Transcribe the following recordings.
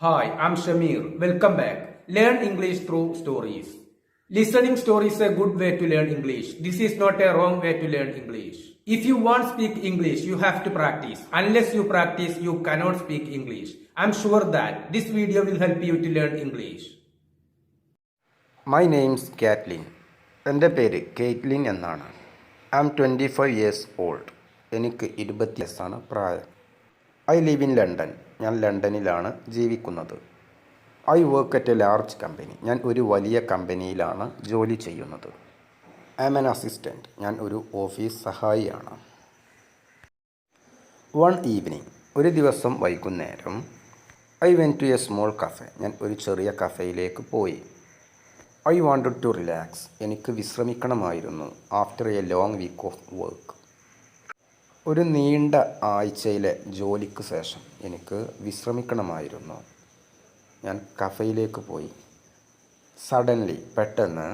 Hi, I'm Shamir. Welcome back. Learn English through stories. Listening stories is a good way to learn English. This is not a wrong way to learn English. If you want to speak English, you have to practice. Unless you practice, you cannot speak English. I'm sure that this video will help you to learn English. My name's Caitlin. എൻ്റെ പേര് Caitlin എന്നാണ്. I am 25 years old. എനിക്ക് 20 വയസ്സാണ് പ്രായം. I live in London. ഞാൻ ലണ്ടനിലാണ് ജീവിക്കുന്നത്. I work at a large company. ഞാൻ ഒരു വലിയ കമ്പനിയിലാണ് ജോലി ചെയ്യുന്നത്. I am an assistant. ഞാൻ ഒരു ഓഫീസ് സഹായിയാണ്. വൺ ഈവനിങ്, ഒരു ദിവസം വൈകുന്നേരം, I went to a small cafe. ഞാൻ ഒരു ചെറിയ കഫേയിലേക്ക് പോയി. I wanted to relax. എനിക്ക് വിശ്രമിക്കണമായിരുന്നു. After A long week of work. ഒരു നീണ്ട ആഴ്ചയിലെ ജോലിക്ക് ശേഷം എനിക്ക് വിശ്രമിക്കണമായിരുന്നു. ഞാൻ കഫേയിലേക്ക് പോയി. സഡൻലി, പെട്ടെന്ന്,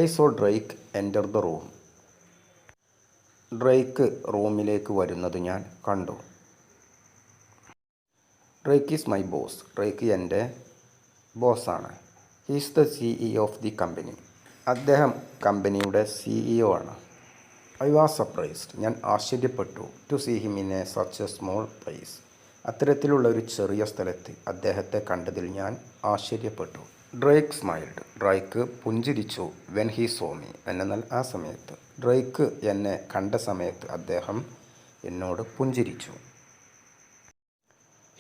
I saw Drake enter the room. Drake റൂമിലേക്ക് വരുന്നത് ഞാൻ കണ്ടു. Drake is my boss. Drake എൻ്റെ ബോസാണ്. He's the CEO of the company. അദ്ദേഹം കമ്പനിയുടെ CEO ആണ്. I was surprised. ഞാൻ ആശ്ചര്യപ്പെട്ടു. To see him in a such a small place. അത്തരത്തിലുള്ള ഒരു ചെറിയ സ്ഥലത്ത് അദ്ദേഹത്തെ കണ്ടതിൽ ഞാൻ ആശ്ചര്യപ്പെട്ടു. Drake smiled. ഡ്രേക്ക് പുഞ്ചിരിച്ചു. When he saw me. എന്നാൽ ആ സമയത്ത്, ഡ്രേക്ക് എന്നെ കണ്ട സമയത്ത് അദ്ദേഹം എന്നോട് പുഞ്ചിരിച്ചു.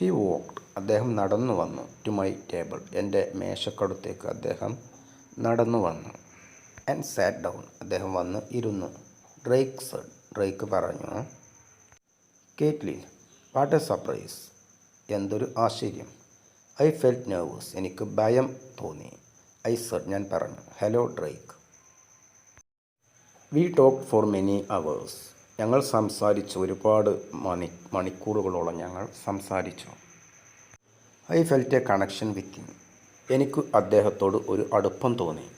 He walked. അദ്ദേഹം നടന്നു വന്നു. To my table. എൻ്റെ മേശക്കടുത്തേക്ക് അദ്ദേഹം നടന്നു വന്നു. And sat down. അദ്ദേഹം വന്ന് ഇരുന്നു. Drake said. ഡ്രേക്ക് പറഞ്ഞു, കേറ്റ്ലിൻ, വാട്ട് എ സർപ്രൈസ്. എന്തൊരു ആശ്ചര്യം. I felt nervous. എനിക്ക് ഭയം തോന്നി. I said. ഞാൻ പറഞ്ഞു, hello Drake. We talk for many hours. ഞങ്ങൾ സംസാരിച്ചു. ഒരുപാട് മണിക്കൂറുകളോളം ഞങ്ങൾ സംസാരിച്ചു. I felt a connection with him. എനിക്ക് അദ്ദേഹത്തോട് ഒരു അടുപ്പം തോന്നി.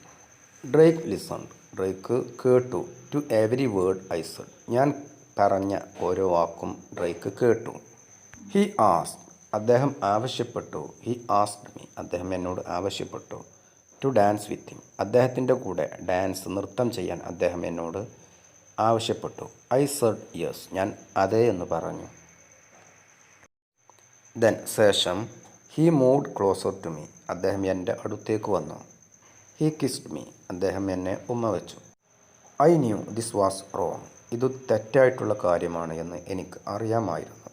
Drake listened. ഡ്രേക്ക് കേട്ടു. To every word I said. ഞാൻ പറഞ്ഞ ഓരോ വാക്കും ഡ്രേക്ക് കേട്ടു. He asked. അദ്ദേഹം ആവശ്യപ്പെട്ടു. He asked me. അദ്ദേഹം എന്നോട് ആവശ്യപ്പെട്ടു. To dance with him. അദ്ദേഹത്തിൻ്റെ കൂടെ നൃത്തം ചെയ്യാൻ അദ്ദേഹം എന്നോട് ആവശ്യപ്പെട്ടു. I said yes. ഞാൻ അതെ എന്ന് പറഞ്ഞു. ദെൻ, ശേഷം, he moved closer to me. അദ്ദേഹം എൻ്റെ അടുത്തേക്ക് വന്നു. He kissed me. അദ്ദേഹം എന്നെ ഉമ്മ വെച്ചു. I knew this was wrong. ഇത് തെറ്റായിട്ടുള്ള കാര്യമാണ് എന്ന് എനിക്ക് അറിയാമായിരുന്നു.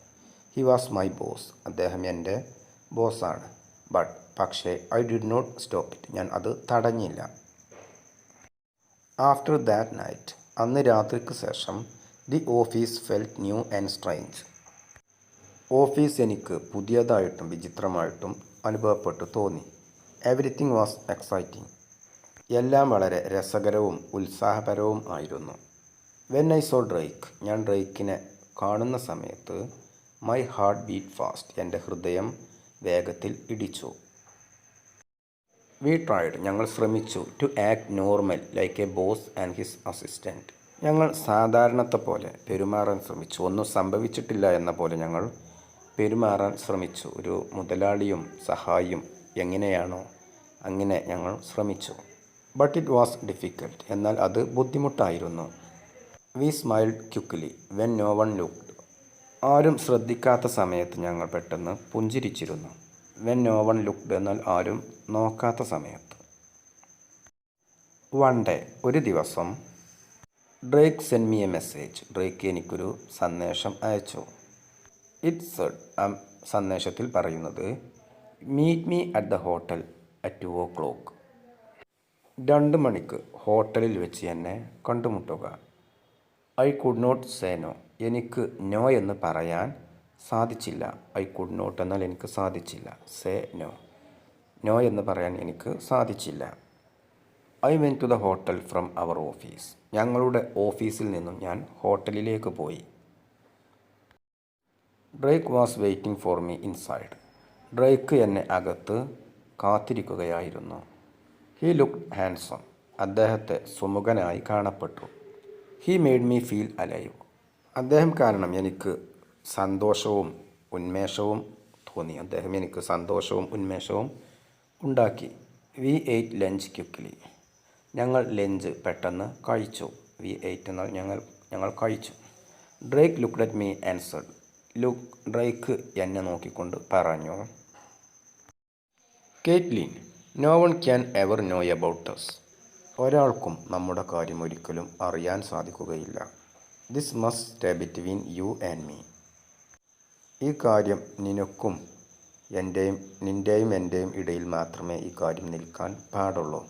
He was my boss. അദ്ദേഹം എൻ്റെ ബോസാണ്. പക്ഷേ I did not stop it. ഞാൻ അത് തടഞ്ഞില്ല. After that night. അന്ന് രാത്രിക്ക് ശേഷം, the office felt new and strange. Office എനിക്ക് പുതിയതായിട്ടും വിചിത്രമായിട്ടും അനുഭവപ്പെട്ടു തോന്നി. Everything was exciting. എല്ലാം വളരെ രസകരവും ഉത്സാഹപരവും ആയിരുന്നു. When I saw Drake. ഞാൻ ഡ്രേക്കിനെ കാണുന്ന സമയത്ത്, മൈ ഹാർട്ട് ബീറ്റ് ഫാസ്റ്റ്. എൻ്റെ ഹൃദയം വേഗത്തിൽ ഇടിച്ചു. We tried. ഞങ്ങൾ ശ്രമിച്ചു. To act normal like a boss and his assistant. ഞങ്ങൾ സാധാരണത്തെ പോലെ പെരുമാറാൻ ശ്രമിച്ചു. ഒന്നും സംഭവിച്ചിട്ടില്ല എന്ന പോലെ ഞങ്ങൾ പെരുമാറാൻ ശ്രമിച്ചു. ഒരു മുതലാളിയും സഹായിയും എങ്ങനെയാണോ അങ്ങനെ ഞങ്ങൾ ശ്രമിച്ചു. But it was difficult. എന്നാൽ അത് ബുദ്ധിമുട്ടായിരുന്നു. We smiled quickly when no one looked. ആരും ശ്രദ്ധിക്കാത്ത സമയത്ത് ഞങ്ങൾ പെട്ടെന്ന് പുഞ്ചിരിച്ചിരുന്നു. When no one looked. എന്നാൽ ആരും നോക്കാത്ത സമയത്ത്. One day. ഒരു ദിവസം, Drake send me a message. Drake എനിക്കൊരു സന്ദേശം അയച്ചു. It said. സന്ദേശത്തിൽ പറയുന്നത്, meet me at the hotel at 2 o'clock. 2 മണിക്ക് ഹോട്ടലിൽ വെച്ച് എന്നെ കണ്ടുമുട്ടുക. I could not say no. എനിക്ക് നോ എന്ന് പറയാൻ സാധിച്ചില്ല. ഐ കുഡ് നോട്ട് എന്നാൽ എനിക്ക് സാധിച്ചില്ല. Say no. നോ എന്ന് പറയാൻ എനിക്ക് സാധിച്ചില്ല. I went to the hotel from our office. ഞങ്ങളുടെ ഓഫീസിൽ നിന്നും ഞാൻ ഹോട്ടലിലേക്ക് പോയി. Drake was waiting for me inside. ഡ്രേക്ക് എന്നെ അകത്ത് കാത്തിരിക്കുകയായിരുന്നു. He looked handsome. അദ്ദേഹത്തെ സുമുഖനായി കാണപ്പെട്ടു. He made me feel alive. അദ്ദേഹം കാരണം എനിക്ക് സന്തോഷവും ഉന്മേഷവും തോന്നി. തോന്നി. അദ്ദേഹം എനിക്ക് സന്തോഷവും ഉന്മേഷവും ഉണ്ടാക്കി. We ate lunch quickly. ഞങ്ങൾ ലഞ്ച് പെട്ടെന്ന് കഴിച്ചു. വി എയ്റ്റ് എന്നാൽ ഞങ്ങൾ കഴിച്ചു. Drake looked at me and said. ഡ്രേക്ക് എന്നെ നോക്കിക്കൊണ്ട് പറഞ്ഞു, Caitlin, no one can ever know about us. ഒരാൾക്കും നമ്മുടെ കാര്യം ഒരിക്കലും അറിയാൻ സാധിക്കുകയില്ല. This must stay between you and me. ഈ കാര്യം നിനക്കും നിൻ്റെയും എൻ്റെയും ഇടയിൽ മാത്രമേ ഈ കാര്യം നിൽക്കാൻ പാടുള്ളൂ.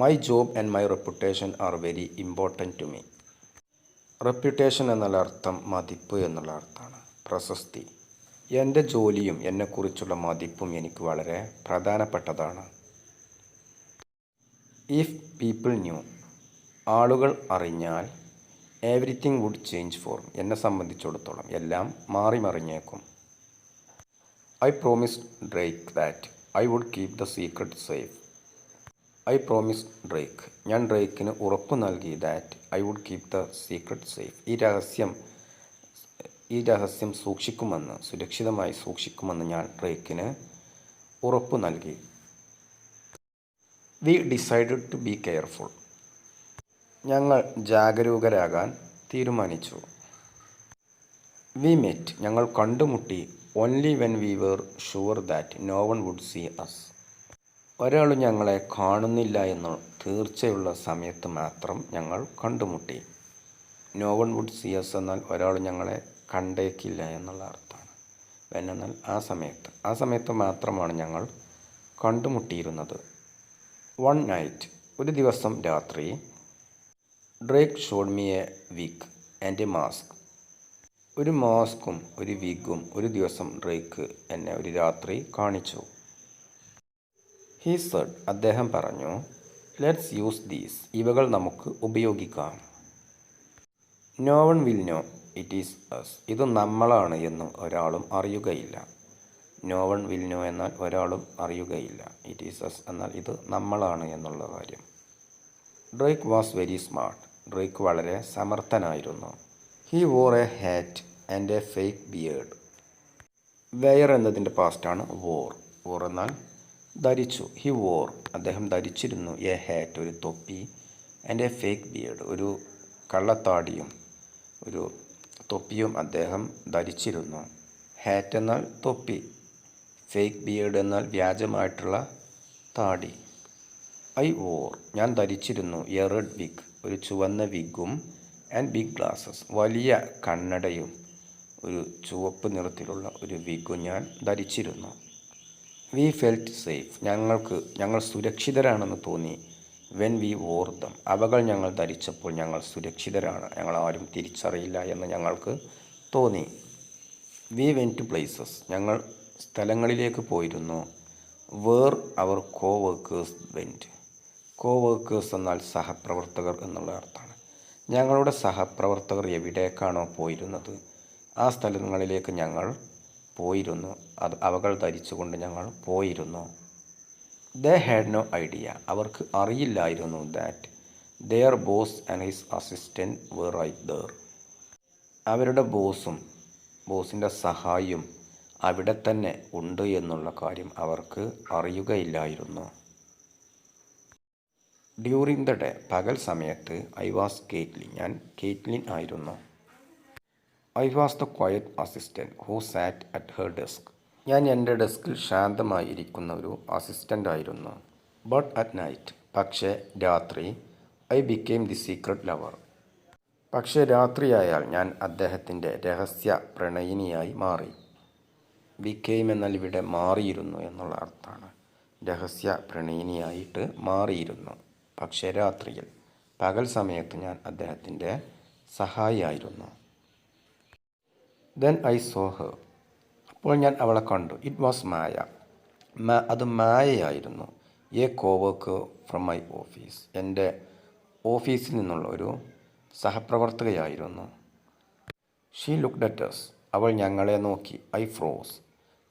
My job and my reputation are very important to me. Reputation എന്നുള്ള അർത്ഥം മതിപ്പ് എന്നുള്ള അർത്ഥമാണ്, പ്രശസ്തി. എൻ്റെ ജോലിയും എന്നെക്കുറിച്ചുള്ള മതിപ്പും എനിക്ക് വളരെ പ്രധാനപ്പെട്ടതാണ്. ഇഫ് പീപ്പിൾ ന്യൂ, ആളുകൾ അറിഞ്ഞാൽ, എവറിത്തിങ് വുഡ് ചേഞ്ച് ഫോർ, എന്നെ സംബന്ധിച്ചിടത്തോളം എല്ലാം മാറി മറിഞ്ഞേക്കും. I promised Drake that I would keep the secret safe. I promised Drake, ഞാൻ ഡ്രേക്കിന് ഉറപ്പ് നൽകി, that I would keep the secret safe, ഈ രഹസ്യം സുരക്ഷിതമായി സൂക്ഷിക്കുമെന്ന് ഞാൻ ഡ്രേക്കിന് ഉറപ്പ് നൽകി. We decided to be careful. ഞങ്ങൾ ജാഗരൂകരാകാൻ തീരുമാനിച്ചു. വി മെറ്റ്, ഞങ്ങൾ കണ്ടുമുട്ടി, only when we were sure that no one would see us. ഒരാളും ഞങ്ങളെ കാണുന്നില്ല എന്ന് തീർച്ചയുള്ള സമയത്ത് മാത്രം ഞങ്ങൾ കണ്ടുമുട്ടി. No one would see us എന്നാൽ ഒരാൾ ഞങ്ങളെ കണ്ടേക്കില്ല എന്നുള്ള അർത്ഥമാണ്. വെൻ എന്നാൽ ആ സമയത്ത് മാത്രമാണ് ഞങ്ങൾ കണ്ടുമുട്ടിയിരുന്നത്. വൺ നൈറ്റ്, ഒരു ദിവസം രാത്രി, Drake showed me a wig and a mask. ഒരു മാസ്കും ഒരു വിഗും ഒരു ദിവസം ഡ്രേക്ക് എന്നെ ഒരു രാത്രി കാണിച്ചു. ഹി സെഡ്, അദ്ദേഹം പറഞ്ഞു, ലെറ്റ്സ് യൂസ് ദീസ്, ഇവകൾ നമുക്ക് ഉപയോഗിക്കാം. No one will know it is us, ഇത് നമ്മളാണ് എന്ന് ഒരാളും അറിയുകയില്ല. നോ വൺ വിൽ നോ എന്നാൽ ഒരാളും അറിയുകയില്ല. ഇറ്റ് ഈസ് us എന്നാൽ ഇത് നമ്മളാണ് എന്നുള്ള കാര്യം. Drake was very smart. Drake വളരെ സമർത്ഥനായിരുന്നു. He wore a hat and a fake beard. Wear എന്നതിൻ്റെ പാസ്റ്റാണ് വോർ. വോർ എന്നാൽ ധരിച്ചു. ഹി വോർ, അദ്ദേഹം ധരിച്ചിരുന്നു, എ ഹാറ്റ് ഒരു തൊപ്പി, ആൻഡ് എ ഫേക്ക് ബിയേർഡ് ഒരു കള്ളത്താടിയും ഒരു തൊപ്പിയും അദ്ദേഹം ധരിച്ചിരുന്നു. ഹാറ്റ് എന്നാൽ തൊപ്പി, ഫേക്ക് ബിയേർഡ് എന്നാൽ വ്യാജമായിട്ടുള്ള താടി. ഐ വോർ, ഞാൻ ധരിച്ചിരുന്നു, എ റെഡ് വിഗ് ഒരു ചുവന്ന വിഗും, ആൻഡ് ബിഗ് ഗ്ലാസസ് വലിയ കണ്ണടയും ഒരു ചുവപ്പ് നിറത്തിലുള്ള ഒരു വിഗും ഞാൻ ധരിച്ചിരുന്നു. വി ഫെൽറ്റ് സേഫ്, ഞങ്ങൾ സുരക്ഷിതരാണെന്ന് തോന്നി. വെൻ വി വോർ ദം, അവകൾ ഞങ്ങൾ ധരിച്ചപ്പോൾ ഞങ്ങൾ സുരക്ഷിതരാണ്, ഞങ്ങളാരും തിരിച്ചറിയില്ല എന്ന് ഞങ്ങൾക്ക് തോന്നി. വി വെൻറ്റ് ടു പ്ലേസസ്, ഞങ്ങൾ സ്ഥലങ്ങളിലേക്ക് പോയിരുന്നു. Where our co workers went. Co workers എന്നാൽ സഹപ്രവർത്തകർ എന്നുള്ള അർത്ഥമാണ്. ഞങ്ങളുടെ സഹപ്രവർത്തകർ എവിടേക്കാണോ പോയിരുന്നത് ആ സ്ഥലങ്ങളിലേക്ക് ഞങ്ങൾ പോയിരുന്നു. അവകൾ ധരിച്ചുകൊണ്ട് ഞങ്ങൾ പോയിരുന്നു. ദേ ഹാഡ് നോ ഐഡിയ, അവർക്ക് അറിയില്ലായിരുന്നു, that their boss and his assistant were right there, അവരുടെ ബോസിൻ്റെ സഹായിയും അവിടെ തന്നെ ഉണ്ട് എന്നുള്ള കാര്യം അവർക്ക് അറിയുകയില്ലായിരുന്നു. ഡ്യൂറിങ് ദ ഡേ, പകൽ സമയത്ത്, ഐ വാസ് കേറ്റ്ലിൻ, ഞാൻ കേറ്റ്ലിൻ ആയിരുന്നു. I was the quiet assistant who SAT at her desk, ഞാൻ എൻ്റെ ഡെസ്കിൽ ശാന്തമായി ഇരിക്കുന്ന ഒരു അസിസ്റ്റൻ്റ് ആയിരുന്നു. ബട്ട് അറ്റ് നൈറ്റ്, പക്ഷേ രാത്രി, I became the secret lover, പക്ഷേ രാത്രിയായാൽ ഞാൻ അദ്ദേഹത്തിൻ്റെ രഹസ്യ പ്രണയിനിയായി മാറി. ബിക്കെയിം എന്നാൽ ഇവിടെ മാറിയിരുന്നു എന്നുള്ള അർത്ഥമാണ്. രഹസ്യ പ്രണയിനിയായിട്ട് മാറിയിരുന്നു. പക്ഷേ രാത്രിയിൽ, പകൽ സമയത്ത് ഞാൻ അദ്ദേഹത്തിൻ്റെ സഹായിയായിരുന്നു. ദെൻ ഐ സോ ഹർ, അപ്പോൾ ഞാൻ അവളെ കണ്ടു. ഇറ്റ് വാസ് മായ, അത് മായയായിരുന്നു. A coworker from my office, എൻ്റെ ഓഫീസിൽ നിന്നുള്ള ഒരു സഹപ്രവർത്തകയായിരുന്നു. ഷീ ലുക്ക്ഡ് അറ്റ് us, അവൾ ഞങ്ങളെ നോക്കി. ഐ ഫ്രോസ്,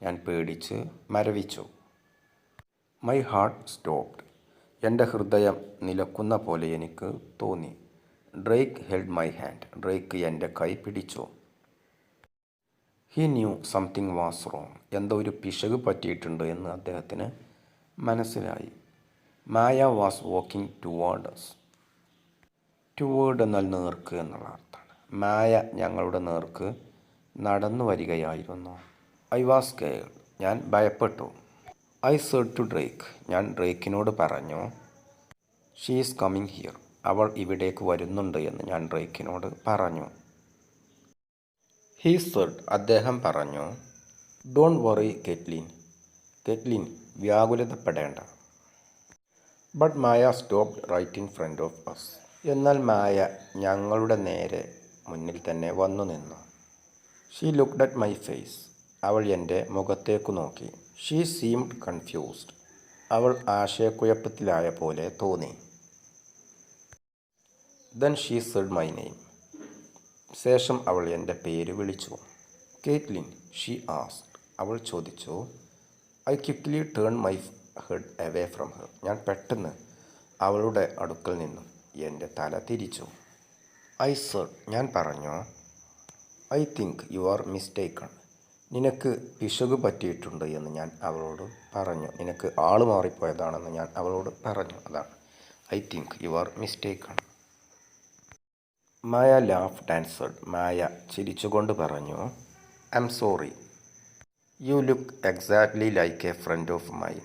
ഞാൻ പേടിച്ച് മരവിച്ചു. മൈ ഹാർട്ട് സ്റ്റോപ്ഡ്, എൻ്റെ ഹൃദയം നിലക്കുന്ന പോലെ എനിക്ക് തോന്നി. Drake held my hand, Drake എൻ്റെ കൈ പിടിച്ചു. He knew something was wrong. എന്തോ ഒരു പിശക് പറ്റിയിട്ടുണ്ട് എന്ന് അദ്ദേഹത്തിന് മനസ്സിലായി. Maya was walking towards. Toward എന്നാൽ നേർക്ക് എന്നുള്ള അർത്ഥമാണ്. മായ ഞങ്ങളുടെ നേർക്ക് നടന്നു വരികയായിരുന്നു. I was scared. ഞാൻ ഭയപ്പെട്ടു. I said to Drake. ഞാൻ ഡ്രേക്കിനോട് പറഞ്ഞു. She is coming here. അവൾ ഇവിടേക്ക് വരുന്നുണ്ട് എന്ന് ഞാൻ ഡ്രേക്കിനോട് പറഞ്ഞു. He said. അദ്ദേഹം പറഞ്ഞു. Don't worry Caitlin. Caitlin, വ്യാകുലതപ്പെടേണ്ട. But Maya stopped right in front of us. എന്നാൽ മായ ഞങ്ങളുടെ നേരെ മുന്നിൽ തന്നെ വന്നു നിന്നു. She looked at my face. അവൾ എൻ്റെ മുഖത്തേക്ക് നോക്കി. She seemed confused. അവൾ ആശയക്കുഴപ്പത്തിലായ പോലെ തോന്നി. Then she said my name. ശേഷം അവൾ എൻ്റെ പേര് വിളിച്ചു. Caitlin, she asked. അവൾ ചോദിച്ചു. I quickly turn my head away from her. ഞാൻ പെട്ടെന്ന് അവളുടെ അടുക്കൽ നിന്നും എൻ്റെ തല തിരിച്ചു. I said. ഞാൻ പറഞ്ഞു. I think you are mistaken. നിനക്ക് പിശക് പറ്റിയിട്ടുണ്ട് എന്ന് ഞാൻ അവളോട് പറഞ്ഞു. നിനക്ക് ആൾ മാറിപ്പോയതാണെന്ന് ഞാൻ അവളോട് പറഞ്ഞു. അതാണ് I think you are mistaken. Maya laughed and said. Maya ചിരിച്ചുകൊണ്ട് പറഞ്ഞു. I'm sorry. You look exactly like a friend of mine.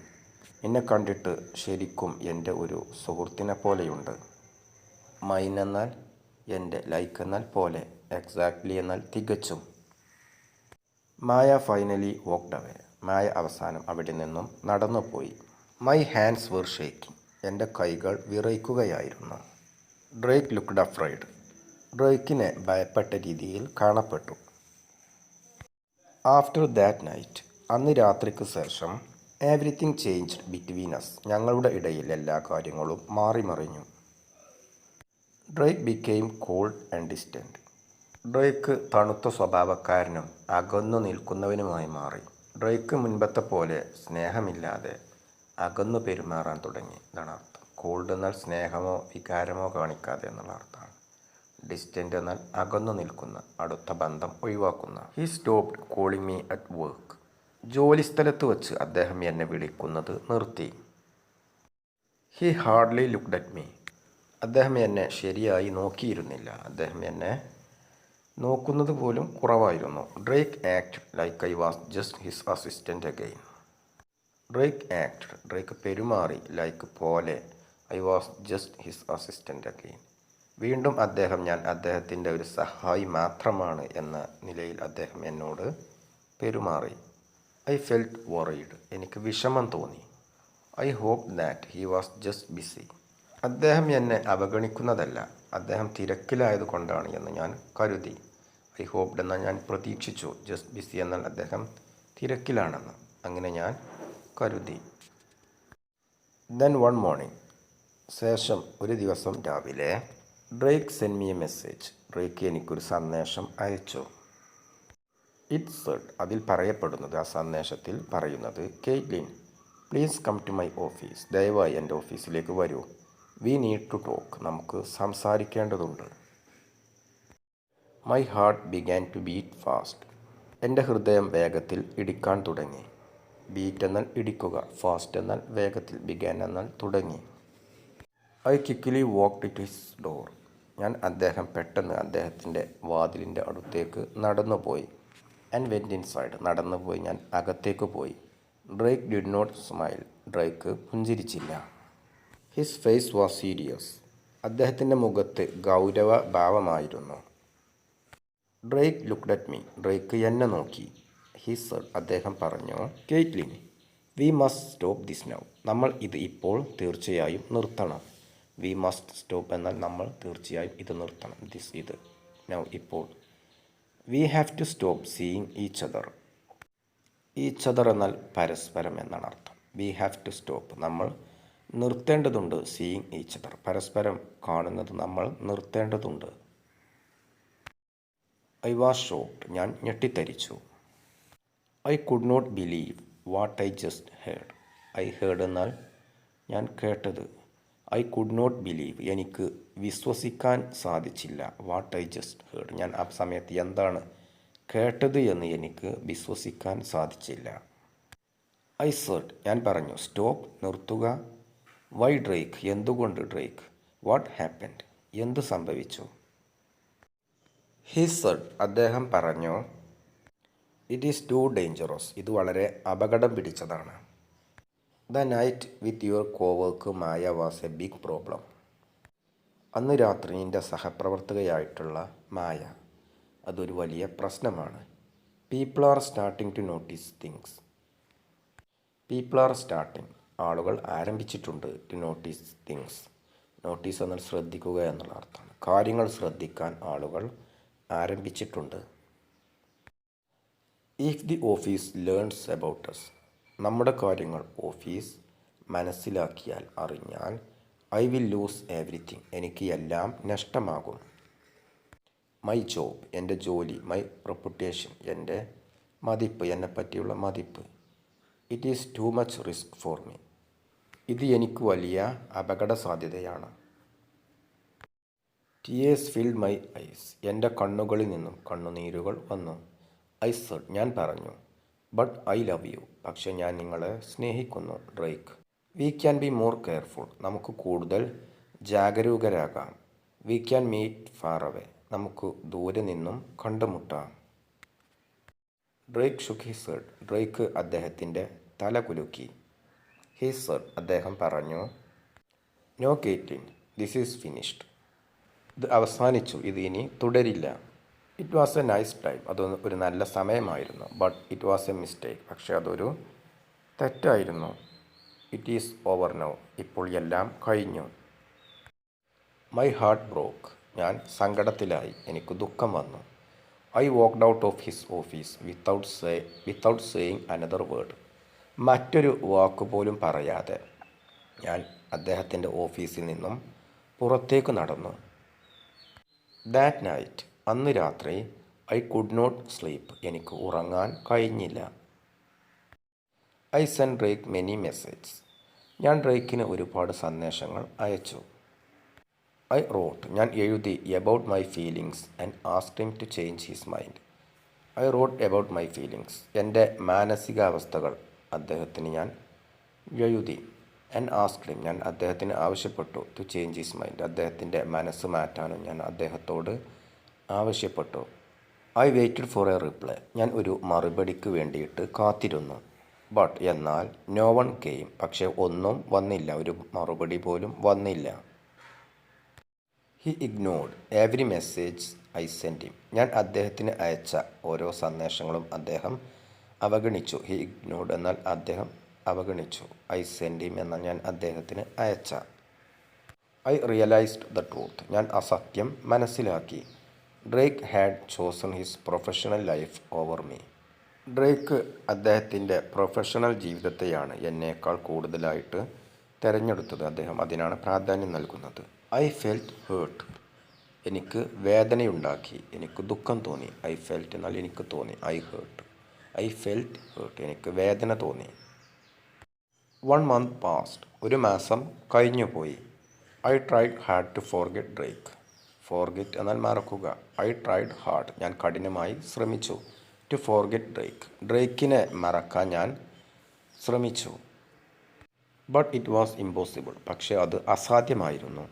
എന്നെ കണ്ടിട്ട് ശരിക്കും എൻ്റെ ഒരു സുഹൃത്തിനെ പോലെയുണ്ട്. മൈൻ എന്നാൽ എൻ്റെ, ലൈക്ക് എന്നാൽ പോലെ, എക്സാക്ട്ലി എന്നാൽ തികച്ചും. Maya finally walked away. Maya അവസാനം അവിടെ നിന്നും നടന്നുപോയി. My hands were shaking. എൻ്റെ കൈകൾ വിറയ്ക്കുകയായിരുന്നു. Drake looked afraid. ഡ്രേക്കിനെ ഭയപ്പെട്ട രീതിയിൽ കാണപ്പെട്ടു. After that night. അന്ന് രാത്രിക്ക് ശേഷം എവറിത്തിങ് ചേഞ്ച്ഡ് ബിറ്റ്വീൻ അസ്. ഞങ്ങളുടെ ഇടയിൽ എല്ലാ കാര്യങ്ങളും മാറിമറിഞ്ഞു. Drake became cold and distant. Drake തണുത്ത സ്വഭാവക്കാരനും അകന്നു നിൽക്കുന്നവനുമായി മാറി. ഡ്രേക്ക് മുൻപത്തെ പോലെ സ്നേഹമില്ലാതെ അകന്നു പെരുമാറാൻ തുടങ്ങി. ഇതാണ് അർത്ഥം. കോൾഡ് എന്നാൽ സ്നേഹമോ വികാരമോ കാണിക്കാതെ എന്നുള്ള അർത്ഥമാണ്. ഡിസ്റ്റൻ്റ് എന്നാൽ അകന്നു നിൽക്കുന്ന, അടുത്ത ബന്ധം ഒഴിവാക്കുന്ന. He stopped calling me at work. ജോലിസ്ഥലത്ത് വച്ച് അദ്ദേഹം എന്നെ വിളിക്കുന്നത് നിർത്തി. He hardly looked at me. അദ്ദേഹം എന്നെ ശരിയായി നോക്കിയിരുന്നില്ല. അദ്ദേഹം എന്നെ നോക്കുന്നത് പോലും കുറവായിരുന്നു. Drake act like I was just his assistant again. Drake act. Drake പെരുമാറി. ലൈക്ക് പോലെ. I was just his assistant again. വീണ്ടും ഞാൻ അദ്ദേഹത്തിൻ്റെ ഒരു സഹായി മാത്രമാണ് എന്ന നിലയിൽ അദ്ദേഹം എന്നോട് പെരുമാറി. I felt worried. എനിക്ക് വിഷമം തോന്നി. I hope that he was just busy. അദ്ദേഹം എന്നെ അവഗണിക്കുന്നതല്ല, അദ്ദേഹം തിരക്കിലായതുകൊണ്ടാണ് എന്ന് ഞാൻ കരുതി. ഐ ഹോപ്ഡ് എന്നാൽ ഞാൻ പ്രതീക്ഷിച്ചു. ജസ്റ്റ് ബിസി എന്നാൽ അദ്ദേഹം തിരക്കിലാണെന്ന്. അങ്ങനെ ഞാൻ കരുതി. Then one morning. ശേഷം ഒരു ദിവസം രാവിലെ. Drake send me a message. Drake എനിക്കൊരു സന്ദേശം അയച്ചു. It said. അതിൽ പറയപ്പെടുന്നത്, ആ സന്ദേശത്തിൽ പറയുന്നത്, Caitlin, please come to my office. ദയവായി എൻ്റെ ഓഫീസിലേക്ക് വരൂ. We need to talk. നമുക്ക് സംസാരിക്കേണ്ടതുണ്ട്. My heart began to beat fast. എൻ്റെ ഹൃദയം വേഗത്തിൽ ഇടിക്കാൻ തുടങ്ങി. ബീറ്റ് എന്നാൽ ഇടിക്കുക, ഫാസ്റ്റ് എന്നാൽ വേഗത്തിൽ, ബിഗാൻ എന്നാൽ തുടങ്ങി. I quickly walked to his door. ഞാൻ പെട്ടെന്ന് അദ്ദേഹത്തിൻ്റെ വാതിലിൻ്റെ അടുത്തേക്ക് നടന്നുപോയി. And went inside. നടന്നുപോയി, ഞാൻ അകത്തേക്ക് പോയി. Drake did not smile. Drake പുഞ്ചിരിച്ചില്ല. His face was serious. അദ്ദേഹത്തിൻ്റെ മുഖത്ത് ഗൗരവ ഭാവമായിരുന്നു. Drake looked at me. Drake എന്നെ നോക്കി. He said. അദ്ദേഹം പറഞ്ഞു. Caitlin, we must stop this now. നമ്മൾ ഇത് ഇപ്പോൾ തീർച്ചയായും നിർത്തണം. വി മസ്റ്റ് സ്റ്റോപ്പ് എന്നാൽ നമ്മൾ തീർച്ചയായും ഇത് നിർത്തണം. ദിസ് ഇത്, നൗ ഇപ്പോൾ. We have to stop seeing each other. Each other എന്നാൽ പരസ്പരം എന്നാണ് അർത്ഥം. വി ഹാവ് ടു സ്റ്റോപ്പ് നമ്മൾ നിർത്തേണ്ടതുണ്ട്. സീയിങ് ഈച്ച് അതർ പരസ്പരം കാണുന്നത് നമ്മൾ നിർത്തേണ്ടതുണ്ട്. I was shocked. ഞാൻ ഞെട്ടിത്തരിച്ചു. I could not believe what I just heard. I heard എന്നാൽ ഞാൻ കേട്ടത്. ഐ കുഡ് നോട്ട് ബിലീവ് എനിക്ക് വിശ്വസിക്കാൻ സാധിച്ചില്ല. വാട്ട് ഐ ജസ്റ്റ് ഹേർഡ് ഞാൻ ആ സമയത്ത് എന്താണ് കേട്ടത് എന്ന് എനിക്ക് വിശ്വസിക്കാൻ സാധിച്ചില്ല. ഐ സെഡ്, ഞാൻ പറഞ്ഞു. സ്റ്റോപ്പ്, നിർത്തുക. വൈ ഡ്രേക്ക്, എന്തുകൊണ്ട് ഡ്രേക്ക്? വാട്ട് ഹാപ്പൻഡ്, എന്ത് സംഭവിച്ചു? ഹി സെഡ്, അദ്ദേഹം പറഞ്ഞു. ഇറ്റ് ഈസ് ടു ഡേഞ്ചറസ്, ഇത് വളരെ അപകടം പിടിച്ചതാണ്. The night with your cowork Maya was a big problem. അന്ന് രാത്രി നിൻ്റെ സഹപ്രവർത്തകയായിട്ടുള്ള മായ, അതൊരു വലിയ പ്രശ്നമാണ്. People are starting to notice things. People are starting, ആളുകൾ ആരംഭിച്ചിട്ടുണ്ട്. ടു നോട്ടീസ് തിങ്സ്, നോട്ടീസ് എന്നാൽ ശ്രദ്ധിക്കുക എന്നുള്ള അർത്ഥമാണ്. കാര്യങ്ങൾ ശ്രദ്ധിക്കാൻ ആളുകൾ ആരംഭിച്ചിട്ടുണ്ട്. If the office learns about us, നമ്മുടെ കാര്യങ്ങൾ ഓഫീസ് മനസ്സിലാക്കിയാൽ, അറിഞ്ഞാൽ, ഐ വിൽ ലൂസ് എവറിത്തിങ്, എനിക്ക് എല്ലാം നഷ്ടമാകും. മൈ ജോബ്, എൻ്റെ ജോലി. മൈ റെപ്യൂട്ടേഷൻ, എൻ്റെ മതിപ്പ്, എന്നെപ്പറ്റിയുള്ള മതിപ്പ്. It is too much risk for me, ഇത് എനിക്ക് വലിയ അപകട സാധ്യതയാണ്. ടിയേഴ്സ് ഫിൽഡ് മൈ ഐസ്, എൻ്റെ കണ്ണുകളിൽ നിന്നും കണ്ണുനീരുകൾ വന്നു. ഐ സെഡ്, ഞാൻ പറഞ്ഞു. ബട്ട് ഐ ലവ് യു, പക്ഷെ ഞാൻ നിങ്ങളെ സ്നേഹിക്കുന്നു. Drake, we can be more careful, നമുക്ക് കൂടുതൽ ജാഗരൂകരാകാം. We can meet far away, നമുക്ക് ദൂരെ നിന്നും കണ്ടുമുട്ടാം. Drake shook his head, Drake അദ്ദേഹത്തിൻ്റെ തല കുലുക്കി. ഹി സെഡ്, അദ്ദേഹം പറഞ്ഞു. No Caitlin, this is finished, ഇത് അവസാനിച്ചു, ഇത് ഇനി തുടരില്ല. It was a nice time, അതൊരു നല്ല സമയമായിരുന്നു. But it was a mistake, പക്ഷെ അതൊരു തെറ്റായിരുന്നു. ഇറ്റ് ഈസ് ഓവർ നൗ, ഇപ്പോൾ എല്ലാം കഴിഞ്ഞു. മൈ ഹാർട്ട് ബ്രോക്ക്, ഞാൻ സങ്കടത്തിലായി, എനിക്ക് ദുഃഖം വന്നു. I walked out of his office without saying another word, മറ്റൊരു വാക്കുപോലും പറയാതെ ഞാൻ അദ്ദേഹത്തിൻ്റെ ഓഫീസിൽ നിന്നും പുറത്തേക്ക് നടന്നു. ദാറ്റ് നൈറ്റ്, അന്ന് രാത്രി, ഐ കുഡ് നോട്ട് സ്ലീപ്പ്, എനിക്ക് ഉറങ്ങാൻ കഴിഞ്ഞില്ല. I send Drake many messages, ഞാൻ ഡ്രേക്കിന് ഒരുപാട് സന്ദേശങ്ങൾ അയച്ചു. ഐ റോട്ട്, ഞാൻ എഴുതി. About my feelings and asked him to change his mind. I wrote about my feelings, എൻ്റെ മാനസികാവസ്ഥകൾ അദ്ദേഹത്തിന് ഞാൻ എഴുതി. ആൻഡ് ആസ്ക്ഡ് ഹിം, ഞാൻ അദ്ദേഹത്തിന് ആവശ്യപ്പെട്ടു. ടു ചേഞ്ച് ഹിസ് മൈൻഡ്, അദ്ദേഹത്തിൻ്റെ മനസ്സ് മാറ്റാനും ഞാൻ അദ്ദേഹത്തോട് ആവശ്യപ്പെട്ടു. I waited for a reply, ഞാൻ ഒരു മറുപടിക്ക് വേണ്ടിയിട്ട് കാത്തിരുന്നു. ബട്ട്, എന്നാൽ, നോ വൺ കെയിം, പക്ഷേ ഒന്നും വന്നില്ല, ഒരു മറുപടി പോലും വന്നില്ല. He ignored every message I send him, ഞാൻ അദ്ദേഹത്തിന് അയച്ച ഓരോ സന്ദേശങ്ങളും അദ്ദേഹം അവഗണിച്ചു. ഹി ഇഗ്നോർഡ് എന്നാൽ അദ്ദേഹം അവഗണിച്ചു. ഐ സെൻഡ് ഹിം എന്നാൽ ഞാൻ അദ്ദേഹത്തിന് അയച്ച. ഐ റിയലൈസ്ഡ് ദ ട്രൂത്ത്, ഞാൻ അസത്യം മനസ്സിലാക്കി. Drake had chosen his professional life over me, Drake അദ്ദേഹത്തിൻ്റെ പ്രൊഫഷണൽ ജീവിതത്തെയാണ് എന്നേക്കാൾ കൂടുതലായിട്ട് തിരഞ്ഞെടുത്തത്. അദ്ദേഹം അതിനാണ് പ്രാധാന്യം നൽകുന്നത്. ഐ ഫെൽറ്റ് ഹേർട്ട്, എനിക്ക് വേദനയുണ്ടാക്കി, എനിക്ക് ദുഃഖം തോന്നി. ഐ ഫെൽറ്റ് എന്നാൽ എനിക്ക് തോന്നി. I hurt, I felt hurt, എനിക്ക് വേദന തോന്നി. 1 month പാസ്റ്റ്, ഒരു മാസം കഴിഞ്ഞുപോയി. I tried hard to forget Drake, forget എന്നാൽ മറക്കുക. ഐ ട്രൈഡ് ഹാർഡ്, ഞാൻ കഠിനമായി ശ്രമിച്ചു. ടു ഫോർഗെറ്റ് ഡ്രേക്ക്, ഡ്രേക്കിനെ മറക്കാൻ ഞാൻ ശ്രമിച്ചു. ബട്ട് ഇറ്റ് വാസ് ഇമ്പോസിബിൾ, പക്ഷേ അത് അസാധ്യമായിരുന്നു.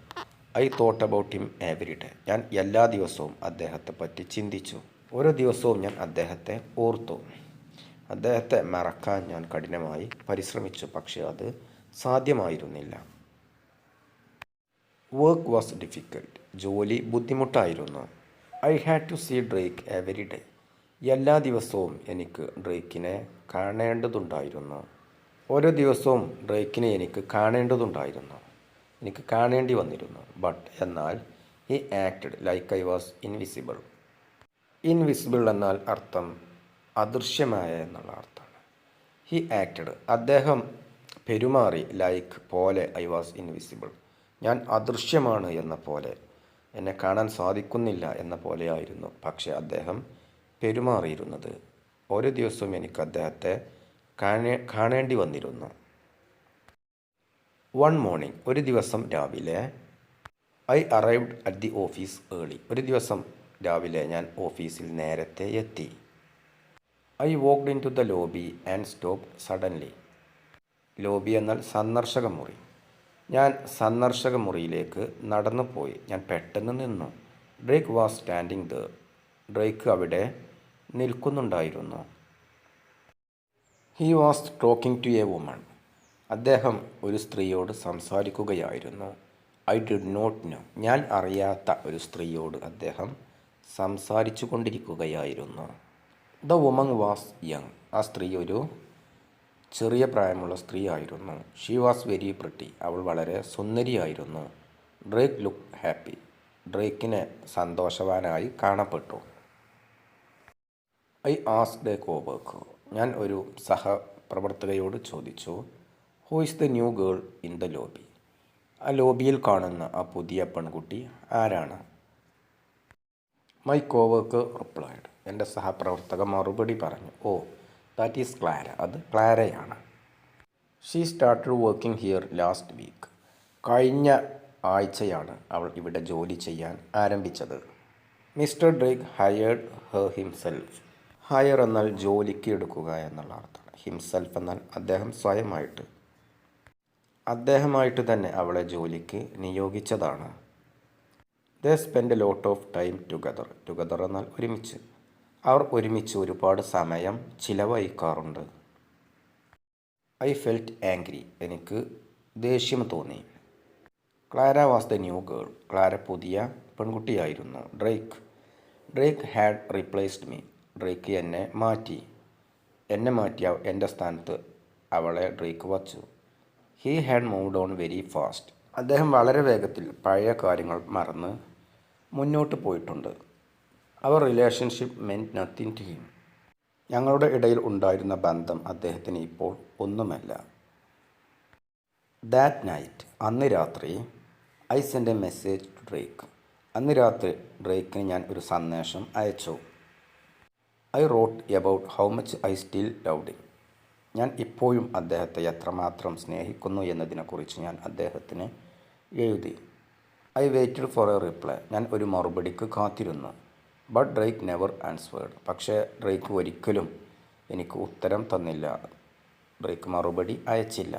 I thought about him every day, ഞാൻ എല്ലാ ദിവസവും അദ്ദേഹത്തെ പറ്റി ചിന്തിച്ചു. ഓരോ ദിവസവും ഞാൻ അദ്ദേഹത്തെ ഓർത്തു. അദ്ദേഹത്തെ മറക്കാൻ ഞാൻ കഠിനമായി പരിശ്രമിച്ചു, പക്ഷേ അത് സാധ്യമായിരുന്നില്ല. വർക്ക് വാസ് ഡിഫിക്കൽട്ട്, ജോലി ബുദ്ധിമുട്ടായിരുന്നു. I had to see Drake every day, എല്ലാ ദിവസവും എനിക്ക് ഡ്രേക്കിനെ കാണേണ്ടതുണ്ടായിരുന്നു. ഓരോ ദിവസവും ഡ്രേക്കിനെ എനിക്ക് കാണേണ്ടതുണ്ടായിരുന്നു, എനിക്ക് കാണേണ്ടി വന്നിരുന്നു. ബട്ട്, എന്നാൽ, he acted like I was invisible. Invisible എന്നാൽ അർത്ഥം അദൃശ്യമായ എന്നുള്ള അർത്ഥമാണ്. ഹി ആക്റ്റഡ്, അദ്ദേഹം പെരുമാറി. ലൈക്ക് പോലെ, ഐ വാസ് ഇൻവിസിബിൾ, ഞാൻ അദൃശ്യമാണ് എന്ന പോലെ, എന്നെ കാണാൻ സാധിക്കുന്നില്ല എന്ന പോലെയായിരുന്നു. പക്ഷേ അദ്ദേഹം പെരുമാറിയിരുന്നത്. ഓരോ ദിവസവും എനിക്ക് അദ്ദേഹത്തെ കാണേണ്ടി വന്നിരുന്നു. വൺ മോർണിംഗ്, ഒരു ദിവസം രാവിലെ, I arrived at the office early, ഒരു ദിവസം രാവിലെ ഞാൻ ഓഫീസിൽ നേരത്തെ എത്തി. I walked in to the lobby and stop suddenly. Lobby എന്നാൽ സന്ദർശക മുറി. ഞാൻ സന്ദർശക മുറിയിലേക്ക് നടന്നു പോയി. ഞാൻ പെട്ടെന്ന് നിന്നു. Drake was standing there. Drake അവിടെ നിൽക്കുന്നുണ്ടായിരുന്നു. He was talking to a woman. അദ്ദേഹം ഒരു സ്ത്രീയോട് സംസാരിക്കുകയായിരുന്നു. I did not know. ഞാൻ അറിയാത്ത ഒരു സ്ത്രീയോട് അദ്ദേഹം സംസാരിച്ചു കൊണ്ടിരിക്കുകയായിരുന്നു. The woman was young. ആ സ്ത്രീ ഒരു ചെറിയ പ്രായമുള്ള സ്ത്രീ ആയിരുന്നു. She was very pretty. അവൾ വളരെ സുന്ദരിയായിരുന്നു. Drake look happy. ഡ്രേക്കിനെ സന്തോഷവാനായി കാണപ്പെട്ടു. I asked a coworker. ഞാൻ ഒരു സഹപ്രവർത്തകയോട് ചോദിച്ചു, who is the new girl in the lobby. ആ ലോബിയിൽ കാണുന്ന ആ പുതിയ പെൺകുട്ടി ആരാണ്? My coworker replied. എൻ്റെ സഹപ്രവർത്തക മറുപടി പറഞ്ഞു, ഓ ദാറ്റ് ഈസ് ക്ലാര. അത് ക്ലാരയാണ്. She started working here last week. കഴിഞ്ഞ ആഴ്ചയാണ് അവൾ ഇവിടെ ജോലി ചെയ്യാൻ ആരംഭിച്ചത്. Mister Drake hired her himself. Hire എന്നാൽ ജോലിക്ക് എടുക്കുക എന്നുള്ള അർത്ഥമാണ്. ഹിംസെൽഫ് എന്നാൽ അദ്ദേഹം സ്വയമായിട്ട്, അദ്ദേഹമായിട്ട് തന്നെ അവളെ ജോലിക്ക് നിയോഗിച്ചതാണ്. They spend a lot of time together. Together എന്നാൽ ഒരുമിച്ച്. അവർ ഒരുമിച്ച് ഒരുപാട് സമയം ചിലവഴിക്കാറുണ്ട്. I felt angry. എനിക്ക് ദേഷ്യം തോന്നി. Clara was the new girl. Clara പുതിയ പെൺകുട്ടിയായിരുന്നു. Drake had replaced me. Drake എന്നെ മാറ്റി. എൻ്റെ സ്ഥാനത്ത് അവളെ ഡ്രേക്ക് വച്ചു. He had moved on very fast. അദ്ദേഹം വളരെ വേഗത്തിൽ പഴയ കാര്യങ്ങൾ മറന്ന് മുന്നോട്ട് പോയിട്ടുണ്ട്. Our relationship meant nothing to him. ഞങ്ങളുടെ ഇടയിൽ ഉണ്ടായിരുന്ന ബന്ധം അദ്ദേഹത്തിന് ഇപ്പോൾ ഒന്നുമല്ല. That night. അന്ന് രാത്രി. I send a message to Drake. അന്ന് രാത്രി ഡ്രേക്കിന് ഞാൻ ഒരു സന്ദേശം അയച്ചു. I wrote about how much I still loved him. ഞാൻ ഇപ്പോഴും അദ്ദേഹത്തെ എത്രമാത്രം സ്നേഹിക്കുന്നു എന്നതിനെക്കുറിച്ച് ഞാൻ അദ്ദേഹത്തിന് എഴുതി. I waited for a reply. ഞാൻ ഒരു മറുപടിക്ക് കാത്തിരുന്നു. But Drake never answered. പക്ഷേ ഡ്രേക്ക് ഒരിക്കലും എനിക്ക് ഉത്തരം തന്നില്ല. ഡ്രേക്ക് മറുപടി അയച്ചില്ല.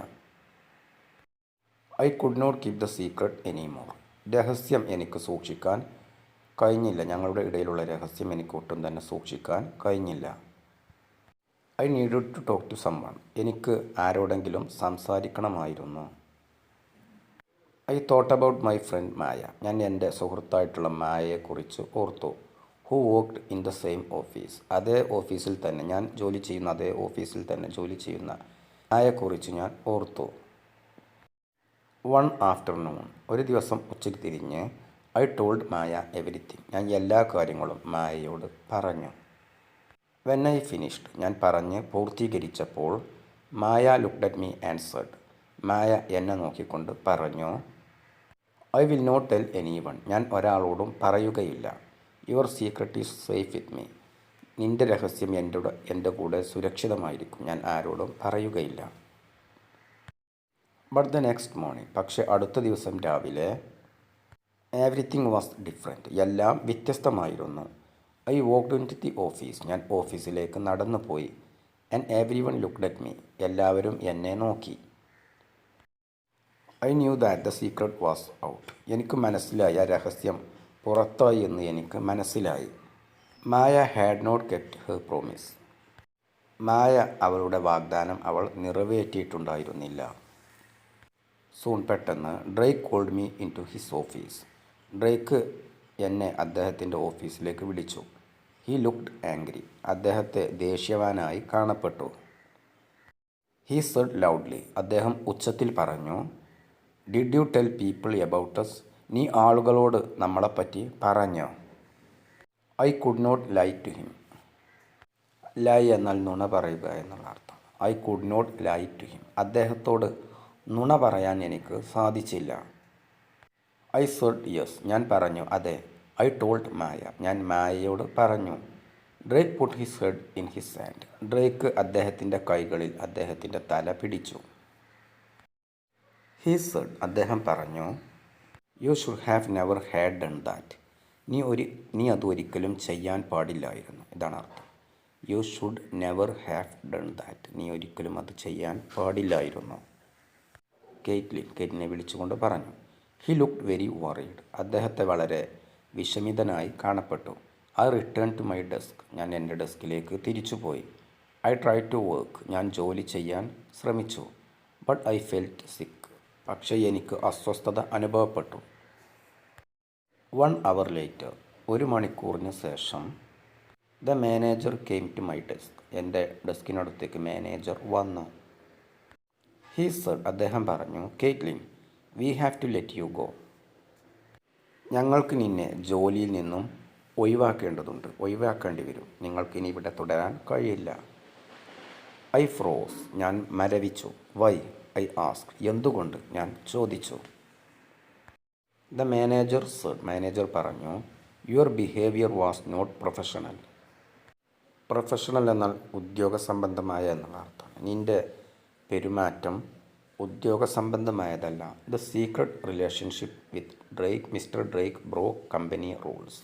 I could not keep the secret anymore. രഹസ്യം എനിക്ക് സൂക്ഷിക്കാൻ കഴിഞ്ഞില്ല. ഞങ്ങളുടെ ഇടയിലുള്ള രഹസ്യം എനിക്ക് ഒട്ടും തന്നെ സൂക്ഷിക്കാൻ കഴിഞ്ഞില്ല. I needed to talk to someone. എനിക്ക് ആരോടെങ്കിലും സംസാരിക്കണമായിരുന്നു. I thought about my friend Maya. ഞാൻ എൻ്റെ സുഹൃത്തായിട്ടുള്ള മായയെക്കുറിച്ച് ഓർത്തു. Who worked in the same office. അതേ ഓഫീസിൽ തന്നെ, ഞാൻ ജോലി ചെയ്യുന്ന അതേ ഓഫീസിൽ തന്നെ ജോലി ചെയ്യുന്ന മായയെക്കുറിച്ച് ഞാൻ ഓർത്തു. One afternoon. ഒരു ദിവസം ഉച്ചയ്ക്ക് തിരിഞ്ഞ് ഐ ടോൾഡ് മായ എവരിത്തിങ്. ഞാൻ എല്ലാ കാര്യങ്ങളും മായയോട് പറഞ്ഞു. When I finished. ഞാൻ പറഞ്ഞ് പൂർത്തീകരിച്ചപ്പോൾ Maya looked at me and said. Maya എന്നെ നോക്കിക്കൊണ്ട് പറഞ്ഞു, I will not tell anyone. ഞാൻ ഒരാളോടും പറയുകയില്ല. Your secret is safe with me. നിൻ്റെ രഹസ്യം എൻ്റെ കൂടെ സുരക്ഷിതമായിരിക്കും. ഞാൻ ആരോടും പറയുകയില്ല. But the next morning. പക്ഷേ അടുത്ത ദിവസം രാവിലെ എവരിത്തിങ് വാസ് ഡിഫറെൻറ്റ്. എല്ലാം വ്യത്യസ്തമായിരുന്നു. I walked in to the office. ഞാൻ ഓഫീസിലേക്ക് നടന്നു പോയി. And everyone looked at me. എല്ലാവരും എന്നെ നോക്കി. I knew that the secret was out. എനിക്ക് മനസ്സിലായി, ആ രഹസ്യം പുറത്തായി എന്ന് എനിക്ക് മനസ്സിലായി. Maya had not kept her promise. Maya അവളുടെ വാഗ്ദാനം അവൾ നിറവേറ്റിയിട്ടുണ്ടായിരുന്നില്ല. സൂൺ. പെട്ടെന്ന് Drake called me into his office. Drake എന്നെ അദ്ദേഹത്തിൻ്റെ ഓഫീസിലേക്ക് വിളിച്ചു. He looked angry. അദ്ദേഹത്തെ ദേഷ്യവാനായി കാണപ്പെട്ടു. He said loudly. അദ്ദേഹം ഉച്ചത്തിൽ പറഞ്ഞു, did you tell people about us. നീ ആളുകളോട് നമ്മളെപ്പറ്റി പറഞ്ഞോ? I could not lie to him. Lie എന്നാൽ നുണ പറയുക എന്നുള്ള അർത്ഥം. I could not lie to him. അദ്ദേഹത്തോട് നുണ പറയാൻ എനിക്ക് സാധിച്ചില്ല. I said yes. ഞാൻ പറഞ്ഞു അതെ. I told Maya. ഞാൻ മായയോട് പറഞ്ഞു. Drake put his head in his hand. Drake അദ്ദേഹത്തിൻ്റെ കൈകളിൽ അദ്ദേഹത്തിൻ്റെ തല പിടിച്ചു. He said. അദ്ദേഹം പറഞ്ഞു, you should have never had done that. നീ അത് ഒരിക്കലും ചെയ്യാൻ പാടില്ലായിരുന്നു. ഇതാണ് അർത്ഥം. You should never have done that. നീ ഒരിക്കലും അത് ചെയ്യാൻ പാടില്ലായിരുന്നു. കേറ്റിനെ വിളിച്ചുകൊണ്ട് പറഞ്ഞു. He looked very worried. അദ്ദേഹത്തെ വളരെ വിഷമിതനായി കാണപ്പെട്ടു. I return to my desk. ഞാൻ എൻ്റെ ഡെസ്കിലേക്ക് തിരിച്ചുപോയി. I try to work. ഞാൻ ജോലി ചെയ്യാൻ ശ്രമിച്ചു. ബട്ട് ഐ ഫെൽറ്റ് സിക്ക്. പക്ഷേ എനിക്ക് അസ്വസ്ഥത അനുഭവപ്പെട്ടു. 1 hour ലേറ്റർ. 1 മണിക്കൂറിന് ശേഷം the manager came to my desk. എൻ്റെ ഡെസ്കിനടുത്തേക്ക് മാനേജർ വന്നു. He said. അദ്ദേഹം പറഞ്ഞു, Caitlin, we have to let you go. ഞങ്ങൾക്ക് നിന്നെ ജോലിയിൽ നിന്നും ഒഴിവാക്കേണ്ടി വരും. നിങ്ങൾക്കിനി ഇവിടെ തുടരാൻ കഴിയില്ല. I froze. ഞാൻ മരവിച്ചു. വൈ? I ask. എന്തുകൊണ്ട്? ഞാൻ ചോദിച്ചു. The manager said. മാനേജർ പറഞ്ഞു, your behaviour was not professional. Professional എന്നാൽ ഉദ്യോഗസംബന്ധമായ എന്നുള്ള അർത്ഥമാണ്. നിൻ്റെ പെരുമാറ്റം ഉദ്യോഗസംബന്ധമായതല്ല. The secret relationship with Drake. Mister Drake broke company rules.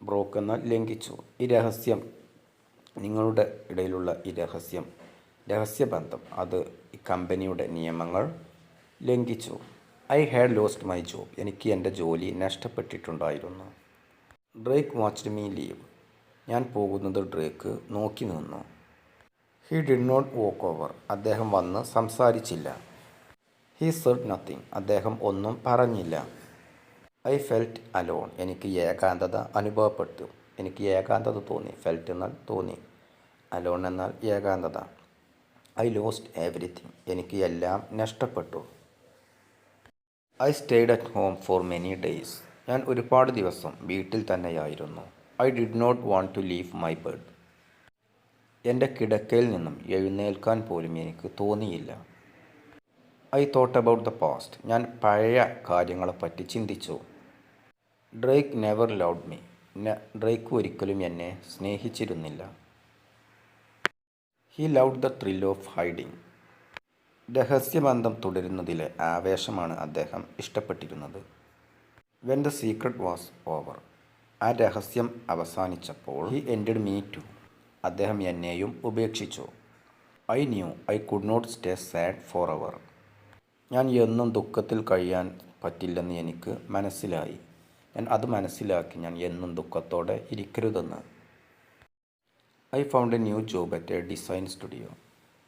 Broke എന്നാൽ ലംഘിച്ചു. ഈ രഹസ്യം, നിങ്ങളുടെ ഇടയിലുള്ള ഈ രഹസ്യബന്ധം അത് ഈ കമ്പനിയുടെ നിയമങ്ങൾ ലംഘിച്ചു. I had lost my job. എനിക്ക് എൻ്റെ ജോലി നഷ്ടപ്പെട്ടിട്ടുണ്ടായിരുന്നു. Drake watched me leave. ഞാൻ പോകുന്നത് ഡ്രേക്ക് നോക്കി നിന്നു. He did not walk over. അദ്ദേഹം വന്ന് സംസാരിച്ചില്ല. He said nothing. അദ്ദേഹം ഒന്നും പറഞ്ഞില്ല. I felt alone. എനിക്ക് ഏകാന്തത അനുഭവപ്പെട്ടു. എനിക്ക് ഏകാന്തത തോന്നി. ഫെൽറ്റ് എന്നാൽ തോന്നി. അലോൺ എന്നാൽ ഏകാന്തത. I lost everything. എനിക്ക് എല്ലാം നഷ്ടപ്പെട്ടു. I stayed at home for many days. ഞാൻ ഒരുപാട് ദിവസം വീട്ടിൽ തന്നെയായിരുന്നു. I did not want to leave my bed. എൻ്റെ കിടക്കയിൽ നിന്നും എഴുന്നേൽക്കാൻ പോലും എനിക്ക് തോന്നിയില്ല. I thought about the past. ഞാൻ പഴയ കാര്യങ്ങളെപ്പറ്റി ചിന്തിച്ചു. Drake never loved me. Drake ഒരിക്കലും എന്നെ സ്നേഹിച്ചിരുന്നില്ല. He loved the thrill of hiding. രഹസ്യബന്ധം തുടരുന്നതിലെ ആവേശമാണ് അദ്ദേഹം ഇഷ്ടപ്പെട്ടിരുന്നത്. When the secret was over. ആ രഹസ്യം അവസാനിച്ചപ്പോൾ ഹി എൻഡഡ് മീ ടു. അദ്ദേഹം എന്നെയും ഉപേക്ഷിച്ചു. I knew I could not stay sad forever. ഞാൻ എന്നും ദുഃഖത്തിൽ കഴിയാൻ പറ്റില്ലെന്ന് എനിക്ക് മനസ്സിലായി. ഞാൻ അത് മനസ്സിലാക്കി. ഞാൻ എന്നും ദുഃഖത്തോടെ ഇരിക്കരുതെന്ന്. I found a new job at a design studio.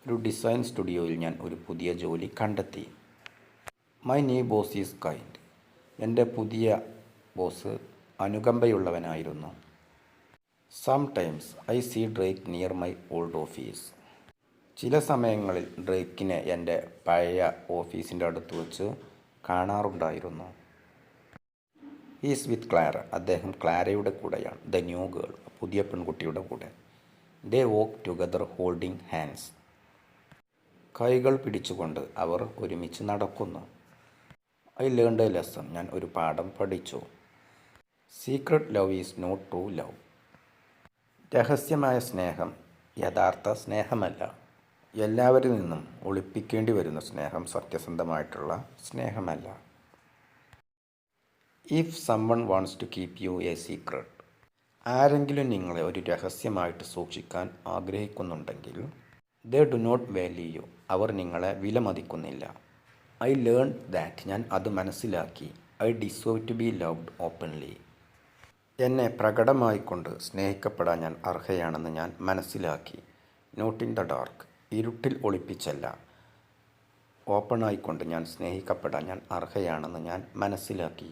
ഒരു ഡിസൈൻ സ്റ്റുഡിയോയിൽ ഞാൻ ഒരു പുതിയ ജോലി കണ്ടെത്തി. My new boss is kind. എൻ്റെ പുതിയ ബോസ് അനുകമ്പയുള്ളവനായിരുന്നു. Sometimes I see Drake near my old office. ചില സമയങ്ങളിൽ ഡ്രേക്കിനെ എൻ്റെ പഴയ ഓഫീസിൻ്റെ അടുത്ത് വെച്ച് കാണാറുണ്ടായിരുന്നു. Is with Clara. അദ്ദേഹം ക്ലാരയുടെ കൂടെയാണ്. The new girl. പുതിയ പെൺകുട്ടിയുടെ കൂടെ. They walk together holding hands. കൈകൾ പിടിച്ചുകൊണ്ട് അവർ ഒരുമിച്ച് നടക്കുന്നു. I learned a lesson. ഞാൻ ഒരു പാഠം പഠിച്ചു. Secret love is not true love. രഹസ്യമായ സ്നേഹം യഥാർത്ഥ സ്നേഹമല്ല. എല്ലാവരിൽ നിന്നും ഒളിപ്പിക്കേണ്ടി വരുന്ന സ്നേഹം സത്യസന്ധമായിട്ടുള്ള സ്നേഹമല്ല. If someone wants to keep you a secret. ആരെങ്കിലും നിങ്ങളെ ഒരു രഹസ്യമായിട്ട് സൂക്ഷിക്കാൻ ആഗ്രഹിക്കുന്നുണ്ടെങ്കിൽ they do not value you. അവർ നിങ്ങളെ വിലമതിക്കുന്നില്ല. I learn that. ഞാൻ അത് മനസ്സിലാക്കി. I deserve to be loved openly. എന്നെ പ്രകടമായിക്കൊണ്ട് സ്നേഹിക്കപ്പെടാൻ ഞാൻ അർഹയാണെന്ന് ഞാൻ മനസ്സിലാക്കി. Not in the dark. ഇരുട്ടിൽ ഒളിപ്പിച്ചല്ല. ഓപ്പണായിക്കൊണ്ട് ഞാൻ സ്നേഹിക്കപ്പെടാൻ ഞാൻ അർഹയാണെന്ന് ഞാൻ മനസ്സിലാക്കി.